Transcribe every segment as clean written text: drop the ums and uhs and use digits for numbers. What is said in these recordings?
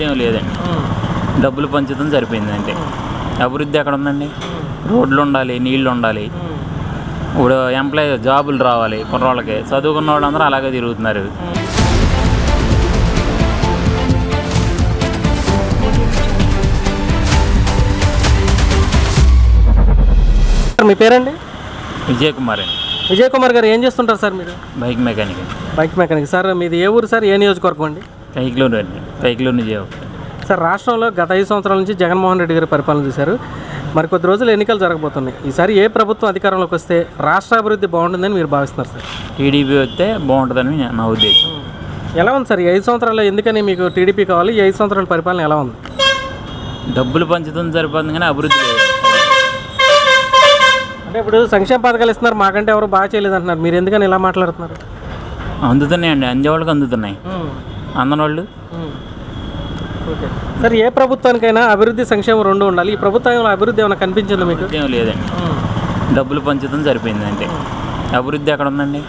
ఏం లేదండి, డబ్బులు పంచుతాం సరిపోయిందండి. అభివృద్ధి ఎక్కడ ఉందండి? రోడ్లు ఉండాలి, నీళ్లు ఉండాలి, ఇప్పుడు జాబులు రావాలి కుర్రోళ్ళకి. చదువుకున్న వాళ్ళందరూ అలాగే తిరుగుతున్నారు. మీ పేరండి? విజయ్ కుమార్ అండి. విజయ్ కుమార్ గారు ఏం చేస్తుంటారు సార్ మీరు? Bike mechanic. Bike mechanic. Sir మీది ఏ ఊరు సార్, ఏ నియోజకవర్గం అండి? కైకిలూరు అండి, కైకిలూరు నుంచి. సార్ రాష్ట్రంలో గత 5 సంవత్సరాల నుంచి జగన్మోహన్ రెడ్డి గారు పరిపాలన చేశారు. మరి కొద్ది రోజులు ఎన్నికలు జరగబోతున్నాయి. ఈసారి ఏ ప్రభుత్వం అధికారంలోకి వస్తే రాష్ట్ర అభివృద్ధి బాగుంటుందని మీరు భావిస్తున్నారు సార్? టీడీపీ వస్తే బాగుంటుందని నా ఉద్దేశం. ఎలా ఉంది సార్ ఈ 5 సంవత్సరాల్లో? ఎందుకని మీకు టీడీపీ కావాలి? ఈ 5 సంవత్సరాల పరిపాలన ఎలా ఉంది? డబ్బులు పంచుతుంది సరిపోతుంది కానీ అభివృద్ధి లేదు. అంటే ఇప్పుడు సంక్షేమ పథకాలు ఇస్తున్నారు, మాకంటే ఎవరు బాగా చేయలేదు అంటున్నారు. మీరు ఎందుకని ఇలా మాట్లాడుతున్నారు? అందుతున్నాయండి, అందేవాళ్ళకి అందుతున్నాయి, అందనోళ్ళు. ఓకే సార్, ఏ ప్రభుత్వానికైనా అభివృద్ధి సంక్షేమం రెండు ఉండాలి. ఈ ప్రభుత్వంలో అభివృద్ధి ఏమైనా కనిపించిందా మీకు? ఏం లేదండి, డబ్బులు పంచుతాం సరిపోయిందండి. అభివృద్ధి ఎక్కడ ఉందండి?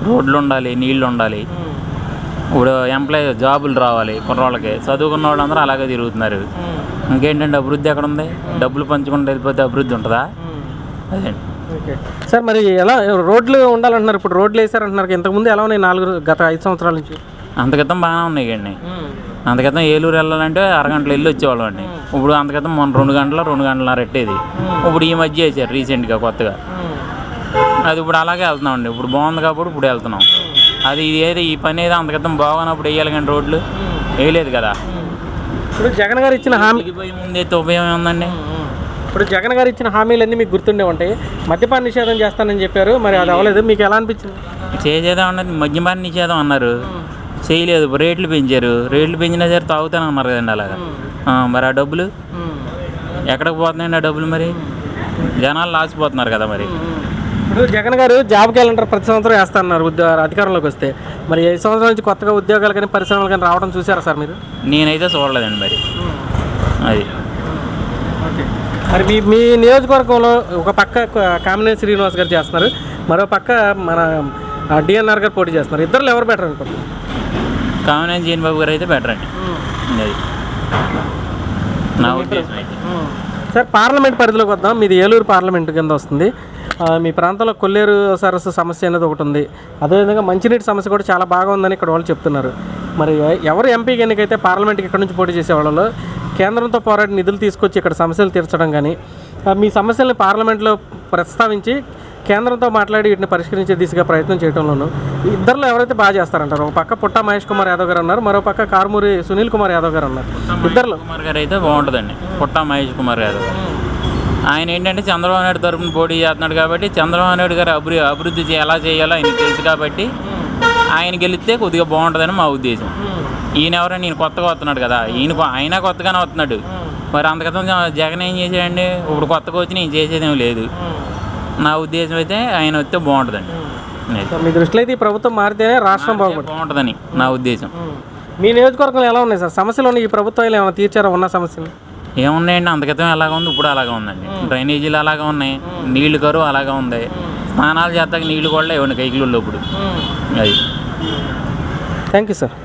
రోడ్లు ఉండాలి, నీళ్లు ఉండాలి, ఇప్పుడు జాబులు రావాలి కుర్రోళ్ళకి. చదువుకున్న వాళ్ళందరూ అలాగే తిరుగుతున్నారు. ఇంకేంటంటే అభివృద్ధి ఎక్కడ ఉంది? డబ్బులు పంచుకుంటూ వెళ్ళిపోతే అభివృద్ధి ఉంటుందా? అదేండి. ఓకే సార్, మరి ఎలా రోడ్లు ఉండాలంటున్నారు? ఇప్పుడు రోడ్లు వేసారంటున్నారు. ఇంతకుముందు ఎలా ఉన్నాయి గత 5 సంవత్సరాల నుంచి? అంతకితం బాగానే ఉన్నాయి అండి. అంతకితం ఏలూరు వెళ్ళాలంటే అరగంటలు వెళ్ళి వచ్చేవాళ్ళం అండి. ఇప్పుడు అంతకితం మొన్న 2 గంటలన్నర ఎట్టేది. ఇప్పుడు ఈ మధ్య వేసారు రీసెంట్గా కొత్తగా. అది ఇప్పుడు అలాగే వెళ్తున్నామండి. ఇప్పుడు బాగుంది కాబట్టి ఇప్పుడు వెళ్తున్నాం. అది ఈ పని ఏదో అంతకితం బాగున్నప్పుడు వేయాలి కానీ రోడ్లు వేయలేదు కదా. ఇప్పుడు జగన్ గారు ఇచ్చిన హామీ ముందు అయితే ఉపయోగం ఉందండి. ఇప్పుడు జగన్ గారు ఇచ్చిన హామీలన్నీ మీకు గుర్తుండే ఉంటాయి. మద్యపాన నిషేధం చేస్తానని చెప్పారు, మరి అది అవ్వలేదు. మీకు ఎలా అనిపించింది? చేసేదా ఉన్నది, మద్యపాన నిషేధం అన్నారు, చేయలేదు. రేట్లు పెంచారు, రేట్లు పెంచినా సరే తాగుతానే అన్నారు కదండి అలాగా. మరి ఆ డబ్బులు ఎక్కడికి పోతున్నాయండి? ఆ డబ్బులు మరి జనాలు లాసిపోతున్నారు కదా. మరి ఇప్పుడు జగన్ గారు జాబ్కి వెళ్ళంటారు, ప్రతి సంవత్సరం వేస్తారన్నారు అధికారంలోకి వస్తే. మరి 5 సంవత్సరాల నుంచి కొత్తగా ఉద్యోగాలు కానీ పరిశ్రమలు కానీ రావడం చూసారా సార్ మీరు? నేనైతే చూడలేదండి. మరి అది ఓకే. మరి మీ నియోజకవర్గంలో ఒక పక్క కామినేని శ్రీనివాస్ గారు చేస్తున్నారు, మరో పక్క మన డిఎన్ఆర్ గారు పోటీ చేస్తున్నారు. ఇద్దరు ఎవరు బెటర్ అనుకుంటున్నారు? కామినేని జీనబాబు గారు అయితే బెటర్ అండి. అది నా ఉద్దేశం అయితే. సార్ పార్లమెంట్ పరిధిలోకి వద్దాం. మీది ఏలూరు పార్లమెంట్ కింద వస్తుంది. మీ ప్రాంతంలో కొల్లేరు సరస్సు సమస్య అనేది ఒకటి ఉంది. అదేవిధంగా మంచినీటి సమస్య కూడా చాలా బాగా ఉందని ఇక్కడ వాళ్ళు చెప్తున్నారు. మరి ఎవరు ఎంపీకి ఎన్నికైతే పార్లమెంట్కి ఇక్కడ నుంచి పోటీ చేసే వాళ్ళలో కేంద్రంతో పోరాడి నిధులు తీసుకొచ్చి ఇక్కడ సమస్యలు తీర్చడం కానీ, మీ సమస్యలను పార్లమెంట్లో ప్రస్తావించి కేంద్రంతో మాట్లాడి వీటిని పరిష్కరించే దిశగా ప్రయత్నం చేయడంలోనూ ఇద్దరిలో ఎవరైతే బాగా చేస్తారంటారు? ఒక పక్క పుట్టా మహేష్ కుమార్ యాదవ్ గారు ఉన్నారు, మరో పక్క కారుమూరి సునీల్ కుమార్ యాదవ్ గారు ఉన్నారు. ఇద్దరులో కుమార్ గారు అయితే బాగుంటుందండి. పుట్టా మహేష్ కుమార్ యాదవ్ ఆయన ఏంటంటే చంద్రబాబు నాయుడు తరఫున పోటీ చేస్తున్నాడు కాబట్టి చంద్రబాబు నాయుడు గారు అభివృద్ధి ఎలా చేయాలో ఆయన తెలుసు కాబట్టి ఆయన గెలిస్తే కొద్దిగా బాగుంటుందని మా ఉద్దేశం. ఈయన ఎవరైనా నేను కొత్తగా వస్తున్నాడు కదా, ఆయన కొత్తగానే వస్తున్నాడు. మరి అంతకతం జగన్ ఏం చేసాడండి? ఇప్పుడు కొత్తగా వచ్చి నేను చేసేదేం లేదు. నా ఉద్దేశం అయితే ఆయన వస్తే బాగుంటుందండి. మీ దృష్టిలో అయితే ఈ ప్రభుత్వం మారితేనే రాష్ట్రం బాగుంటుందని నా ఉద్దేశం. మీ నియోజకవర్గంలో ఎలా ఉన్నాయి సార్ సమస్యలు? ఉన్నాయి ఈ ప్రభుత్వాలు ఏమైనా తీర్చారా ఉన్న సమస్యలు? ఏమున్నాయండి, అంతకితం ఎలాగ ఉంది, ఇప్పుడు అలాగే ఉందండి. డ్రైనేజీలు అలాగే ఉన్నాయి, నీళ్లు కరువు అలాగే ఉంది, స్నానాలు చేస్తాక నీళ్లు కూడా ఇవ్వండి కైకిలూరులో ఇప్పుడు. అది. Thank you sir.